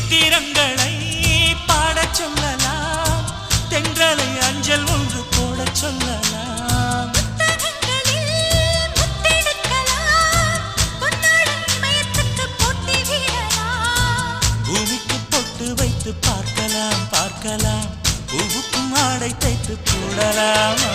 சித்திரங்களை பாடச் சொல்லலாம், தென்றலை அஞ்சல் ஒன்று போடச் சொல்லலாம். பூமிக்கு பொட்டு வைத்து பார்க்கலாம் பார்க்கலாம், பூவுக்கும் ஆடை தைத்து போடலாமா?